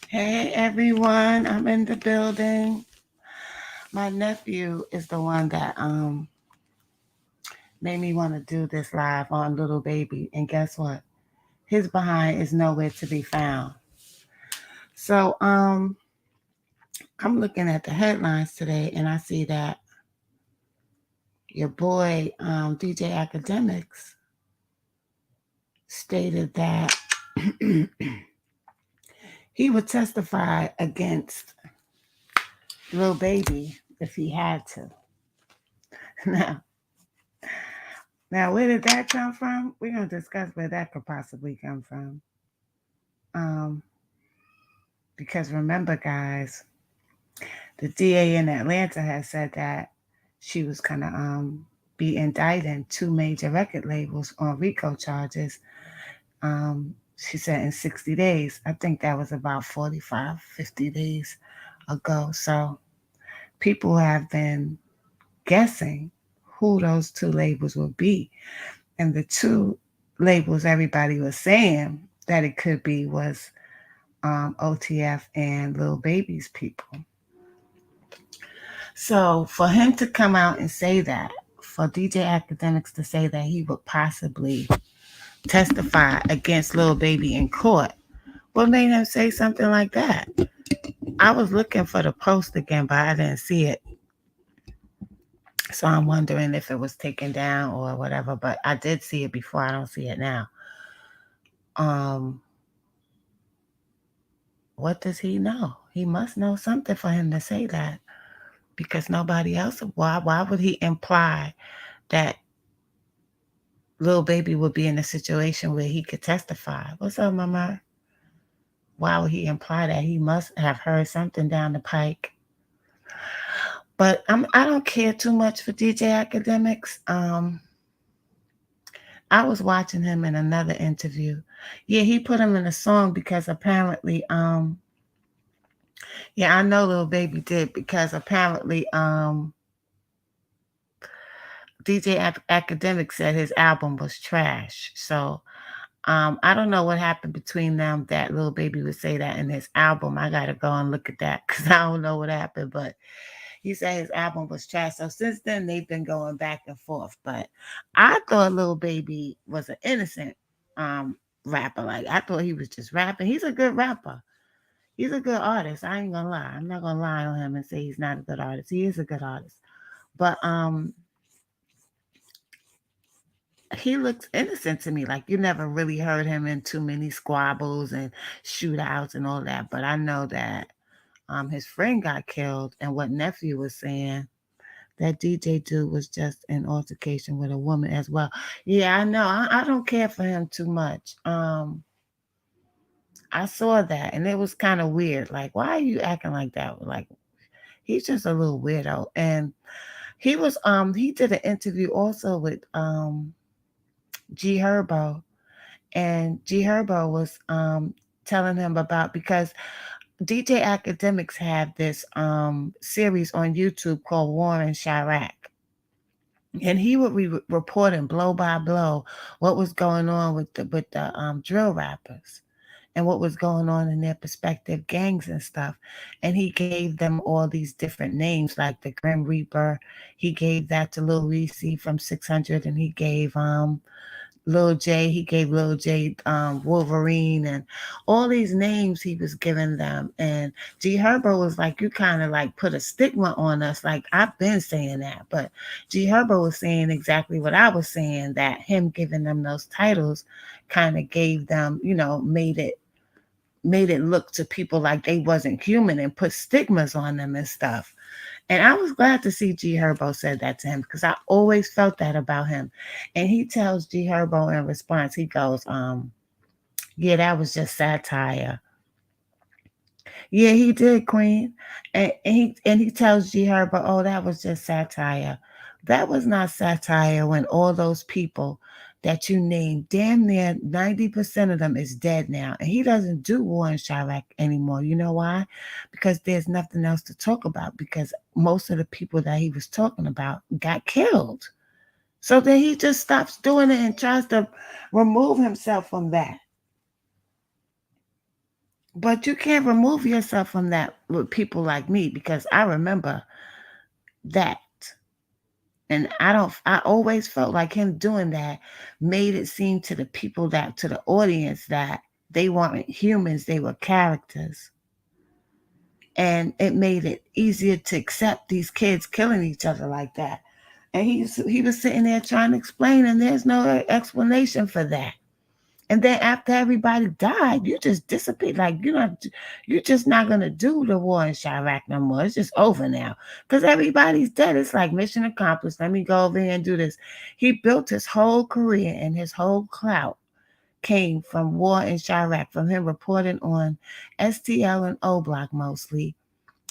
Hey everyone, I'm in the building. My nephew is the one that made me want to do this live on Little Baby. And guess what? His behind is nowhere to be found. So I'm looking at the headlines today and I see that your boy DJ Academics stated that he would testify against Lil Baby if he had to. Now, now, where did that come from? We're gonna discuss where that could possibly come from. Um, because remember, guys, the DA in Atlanta has said that she was gonna be indicting two major record labels on RICO charges. She said in 60 days. I think that was about 45, 50 days ago. So people have been guessing who those two labels would be. And the two labels everybody was saying that it could be was OTF and Lil Baby's people. So for him to come out and say that, for DJ Academics to say that he would possibly testify against Lil Baby in court, what made him say something like that? I was looking for the post again, but I didn't see it. So I'm wondering if it was taken down or whatever, but I did see it before. I don't see it now. Um, what does he know? He must know something for him to say that because nobody else. Why would he imply that Lil Baby would be in a situation where he could testify? What's up, Mama? Why would he imply that? He must have heard something down the pike. But I don't care too much for DJ Academics. I was watching him in another interview. Yeah, he put him in a song because apparently, yeah, I know Lil Baby did because apparently, DJ Academic said his album was trash. So I don't know what happened between them that Lil Baby would say that in his album. I gotta go and look at that because I don't know what happened. But he said his album was trash. So since then they've been going back and forth. But I thought Lil Baby was an innocent um rapper. Like I thought he was just rapping. He's a good rapper. He's a good artist. I ain't gonna lie. I'm not gonna lie on him and say he's not a good artist. He is a good artist. But he looks innocent to me. Like you never really heard him in too many squabbles and shootouts and all that. But I know that his friend got killed, and what nephew was saying that DJ dude was just in altercation with a woman as well. Yeah, I know. I don't care for him too much. I saw that, and it was kind of weird. Like, why are you acting like that? Like, he's just a little weirdo. And he did an interview also with G Herbo, and G Herbo was telling him about because DJ Academics had this series on YouTube called War in Chirac. And he would be reporting blow by blow what was going on with the drill rappers and what was going on in their respective gangs and stuff. And he gave them all these different names, like the Grim Reaper. He gave that to Lil Reese from 600, and he gave Lil J, he gave Lil J Wolverine and all these names he was giving them. And G Herbo was like, you kind of like put a stigma on us. Like I've been saying that, but G Herbo was saying exactly what I was saying, that him giving them those titles kind of gave them, made it look to people like they wasn't human and put stigmas on them and stuff. And I was glad to see G Herbo said that to him because I always felt that about him. And he tells G Herbo in response, he goes, yeah, that was just satire. Yeah, he did, Queen. And he tells G Herbo, oh, that was just satire. That was not satire when all those people that you named, damn near 90% of them is dead now. And he doesn't do War in Chirac anymore. You know why? Because there's nothing else to talk about because most of the people that he was talking about got killed. So then he just stops doing it and tries to remove himself from that. But you can't remove yourself from that with people like me because I remember that. And I always felt like him doing that made it seem to the people, that to the audience, that they weren't humans, they were characters. And it made it easier to accept these kids killing each other like that. And he was sitting there trying to explain, and there's no explanation for that. And then after everybody died, you just disappeared. Like you're just not gonna do the war in Chirac no more. It's just over now because everybody's dead. It's like mission accomplished. Let me go over here and do this. He built his whole career and his whole clout came from war in Chirac, from him reporting on STL and O Block mostly,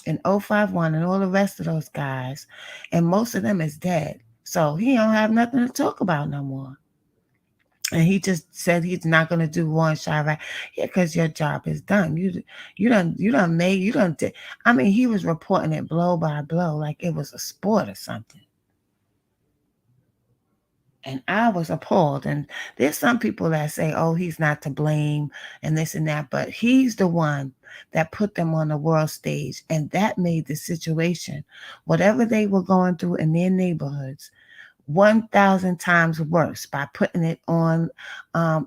and 051 and all the rest of those guys, and most of them is dead. So he don't have nothing to talk about no more. And he just said he's not gonna do one shot right. Yeah, because your job is done. You done did. I mean, he was reporting it blow by blow like it was a sport or something. And I was appalled. And there's some people that say, oh, he's not to blame and this and that, but he's the one that put them on the world stage. And that made the situation, whatever they were going through in their neighborhoods, 1,000 times worse by putting it on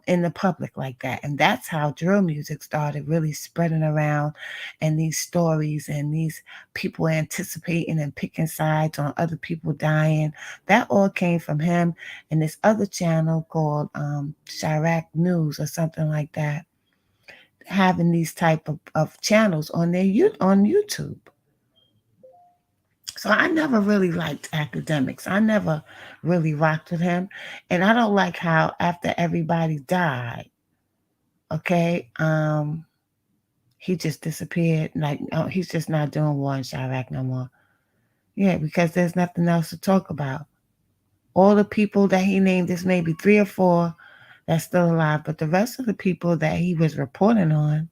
in the public like that. And that's how drill music started really spreading around, and these stories and these people anticipating and picking sides on other people dying. That all came from him and this other channel called Chirac News or something like that, having these type of channels on their on YouTube. So I never really liked Academics. I never really rocked with him. And I don't like how after everybody died, okay, he just disappeared. Like, oh, he's just not doing War in Chirac no more. Yeah, because there's nothing else to talk about. All the people that he named, there's maybe three or four that's still alive, but the rest of the people that he was reporting on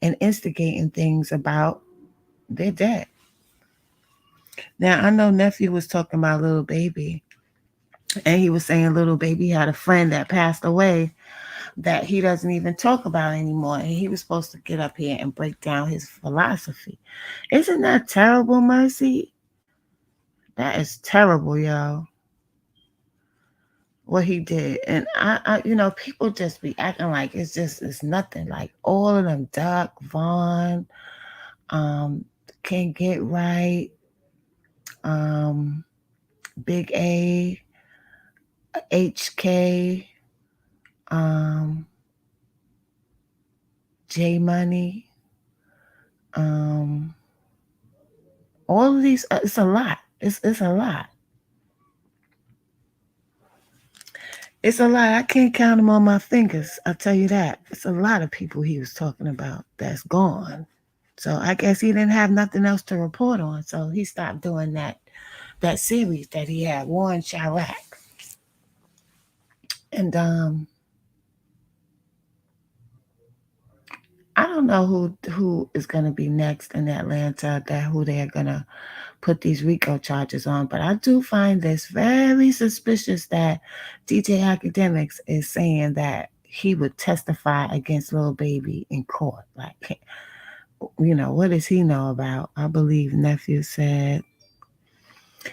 and instigating things about, they're dead. Now I know nephew was talking about little baby, and he was saying little baby had a friend that passed away that he doesn't even talk about anymore, and he was supposed to get up here and break down his philosophy. Isn't that terrible, Mercy? That is terrible, yo, what he did. And people just be acting like it's nothing. Like all of them, Duck, Vaughn, um Can't Get Right, um Big A, HK, um J Money, um all of these, it's a lot. It's a lot. It's a lot. I can't count them on my fingers. I'll tell you that. It's a lot of people he was talking about that's gone. So I guess he didn't have nothing else to report on. So he stopped doing that series that he had, War in Chirac. And I don't know who is gonna be next in Atlanta, that who they're gonna put these RICO charges on. But I do find this very suspicious that DJ Academics is saying that he would testify against Lil Baby in court. Like, what does he know about? I believe nephew said,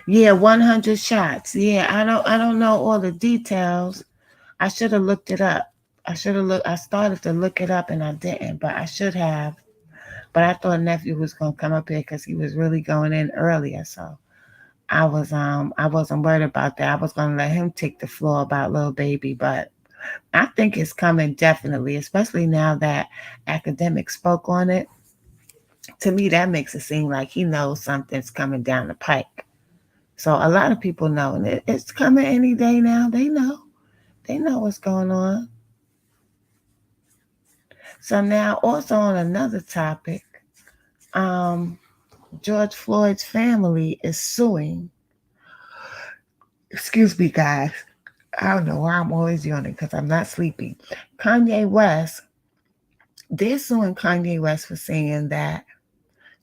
yeah, 100 shots. Yeah, I don't know all the details. I should have looked it up. I started to look it up and I didn't, but I should have. But I thought nephew was gonna come up here because he was really going in earlier. So I wasn't worried about that. I was gonna let him take the floor about little baby, but I think it's coming definitely, especially now that Academic spoke on it. To me, that makes it seem like he knows something's coming down the pike. So a lot of people know, and it's coming any day now. They know. They know what's going on. So now, also on another topic, um, George Floyd's family is suing. Excuse me, guys. I don't know why I'm always yawning because I'm not sleeping. Kanye West, they're suing Kanye West for saying that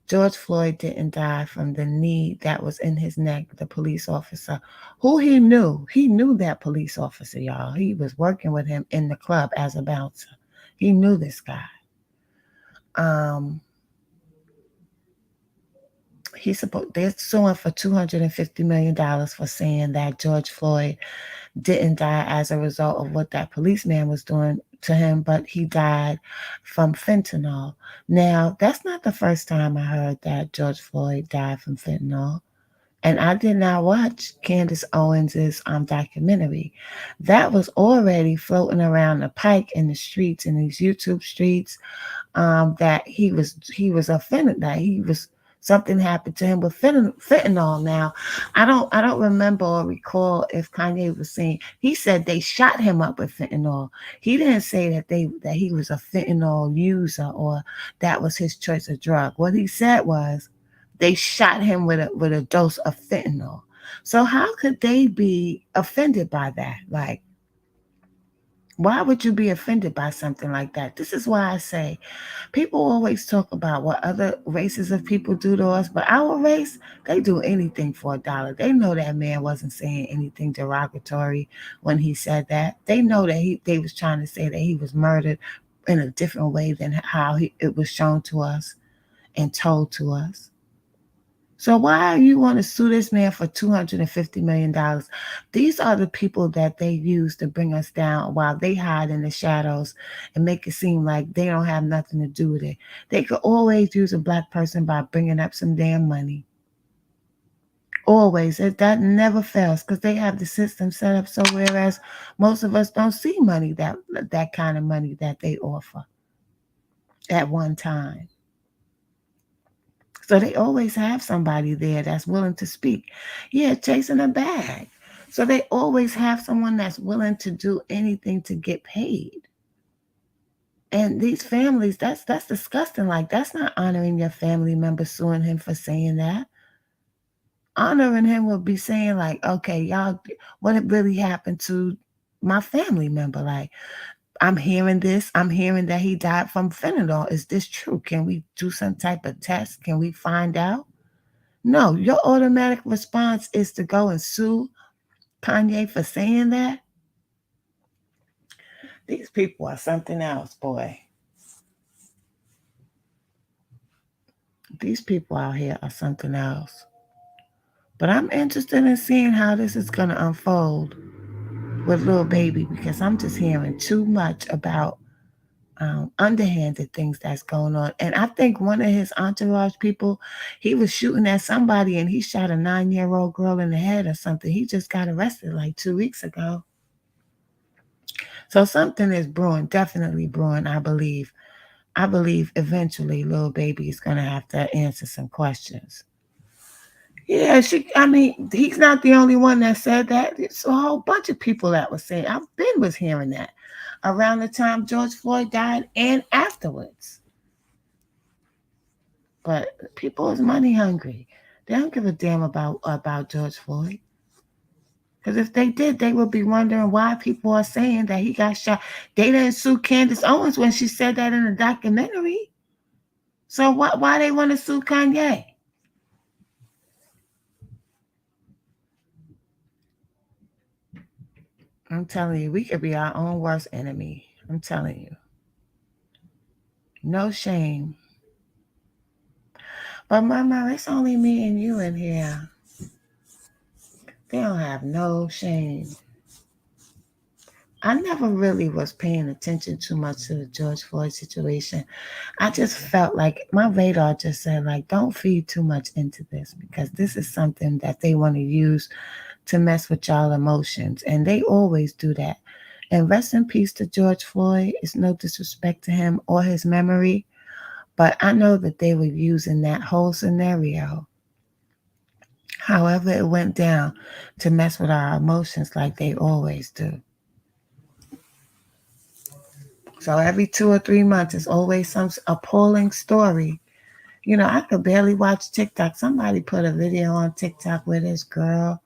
George Floyd didn't die from the knee that was in his neck, the police officer, who he knew. He knew that police officer, y'all. He was working with him in the club as a bouncer. He knew this guy. Um, they're suing for $250 million for saying that George Floyd didn't die as a result of what that policeman was doing to him, but he died from fentanyl. Now, that's not the first time I heard that George Floyd died from fentanyl. And I did not watch Candace Owens's documentary. That was already floating around the pike in the streets, in these YouTube streets, that he was offended, that he was something happened to him with fentanyl. Now, I don't remember or recall if Kanye was saying, he said they shot him up with fentanyl. He didn't say that he was a fentanyl user or that was his choice of drug. What he said was they shot him with a dose of fentanyl. So how could they be offended by that? Like, why would you be offended by something like that? This is why I say people always talk about what other races of people do to us, but our race, they do anything for a dollar. They know that man wasn't saying anything derogatory when he said that. They know that they was trying to say that he was murdered in a different way than how it was shown to us and told to us. So why you want to sue this man for $250 million? These are the people that they use to bring us down while they hide in the shadows and make it seem like they don't have nothing to do with it. They could always use a black person by bringing up some damn money. Always. That never fails because they have the system set up so whereas most of us don't see money, that kind of money that they offer at one time. So they always have somebody there that's willing to speak. Yeah, chasing a bag. So they always have someone that's willing to do anything to get paid. And these families, that's disgusting. Like that's not honoring your family member suing him for saying that. Honoring him would be saying like, okay, y'all, what really happened to my family member? Like, I'm hearing this. I'm hearing that he died from fentanyl. Is this true? Can we do some type of test? Can we find out? No, your automatic response is to go and sue Kanye for saying that. These people are something else, boy. These people out here are something else. But I'm interested in seeing how this is going to unfold with Lil Baby because I'm just hearing too much about underhanded things that's going on. And I think one of his entourage people, he was shooting at somebody and he shot a 9-year-old girl in the head or something. He just got arrested like 2 weeks ago. So something is brewing, definitely brewing, I believe. I believe eventually Lil Baby is gonna have to answer some questions. Yeah, I mean, he's not the only one that said that. It's a whole bunch of people that was saying I've been was hearing that around the time George Floyd died and afterwards. But people is money hungry. They don't give a damn about George Floyd. Because if they did, they would be wondering why people are saying that he got shot. They didn't sue Candace Owens when she said that in the documentary. So why they want to sue Kanye? I'm telling you, we could be our own worst enemy. I'm telling you. No shame. But mama, it's only me and you in here. They don't have no shame. I never really was paying attention too much to the George Floyd situation. I just felt like my radar just said like don't feed too much into this because this is something that they want to use to mess with y'all emotions and they always do that. And rest in peace to George Floyd. It's no disrespect to him or his memory, but I know that they were using that whole scenario, however it went down, to mess with our emotions like they always do. So every 2 or 3 months, it's always some appalling story. You know, I could barely watch TikTok. Somebody put a video on TikTok where this girl,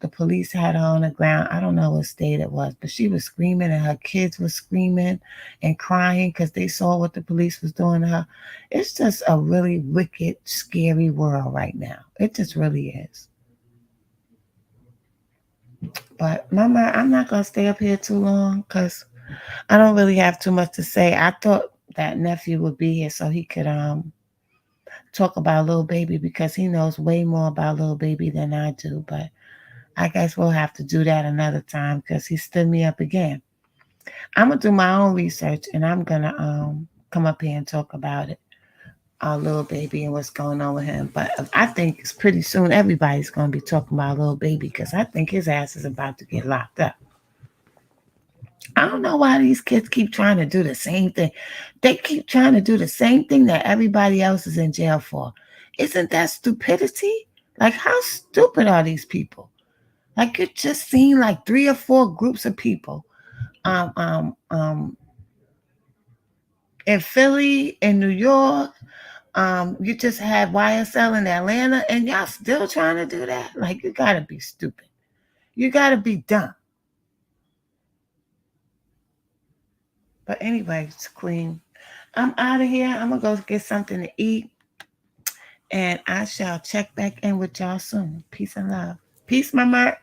the police had her on the ground. I don't know what state it was, but she was screaming and her kids were screaming and crying because they saw what the police was doing to her. It's just a really wicked, scary world right now. It just really is. But Mama, I'm not going to stay up here too long because I don't really have too much to say. I thought that nephew would be here so he could talk about Lil Baby because he knows way more about Lil Baby than I do. But I guess we'll have to do that another time because he stood me up again. I'm gonna do my own research and I'm gonna come up here and talk about it. Our Lil Baby and what's going on with him. But I think it's pretty soon everybody's gonna be talking about Lil Baby because I think his ass is about to get locked up. I don't know why these kids keep trying to do the same thing. They keep trying to do the same thing that everybody else is in jail for. Isn't that stupidity? Like, how stupid are these people? Like, you just seen like 3 or 4 groups of people um, um, um, in Philly, in New York. You just had YSL in Atlanta, and y'all still trying to do that? Like, you gotta be stupid. You gotta be dumb. But anyway, it's Queen. I'm out of here. I'm gonna go get something to eat, and I shall check back in with y'all soon. Peace and love. Peace, my Mert.